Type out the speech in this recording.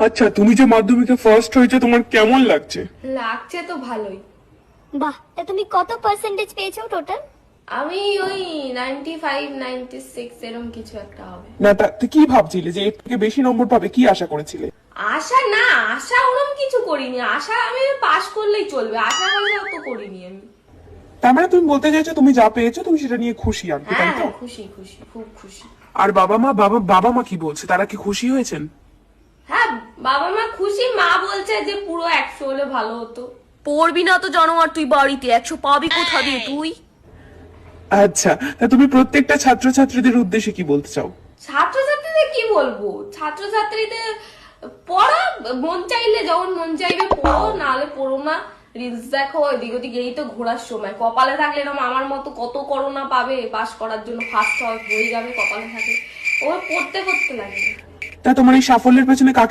আচ্ছা, তুমি যে মাধ্যমিকে ফার্স্ট হয়েছে তোমার কেমন লাগছে? লাগছে তো ভালোই। বাহ, তা তুমি কত পার্সেন্টেজ পেয়েছো টোটাল? আমি ওই 95 96 এরকম কিছু একটা হবে। না, তা কি ভাবছিলে যে এর থেকে বেশি নম্বর পাবে? কি আশা করেছিলে? আশা ওরকম কিছু করিনি। আশা আমি পাস করলেই চলবে, আশা করি অত করিনি আমি। তার মানে তুমি বলতে চাইছো তুমি যা পেয়েছো তুমি সেটা নিয়ে খুশি আর কি, তাই হ্যাঁ তো? খুশি খুশি, খুব খুশি। আর বাবা মা কি বলছে? তারা কি খুশি হয়েছেন? হ্যাঁ, বাবা মা খুশি। মা বলছে যে পুরো 100 হলে ভালো হতো। পড়বি না তো জানোয়ার তুই, বাড়িতে 100 পাবি কোথা দিয়ে তুই? আচ্ছা, তা তুমি প্রত্যেকটা ছাত্রছাত্রীদের উদ্দেশ্যে কি বলতে চাও? ছাত্রছাত্রীদের কি বলবো, ছাত্রছাত্রীদের পড়া, মন চাইলে যখন মন চাইবে পড়ো, নাহলে পড়ো না। রিলস দেখো, এদিক ওদিক, এই তো ঘোরার সময়। কপালে থাকলে এরকম আমার মতো কত করোনা পাবে পাস করার জন্য, ফার্স্ট হয়ে যাবে কপালে থাকলে। ও পড়তে লাগে। তা তোমার এই সাফল্যের পেছনে কাকে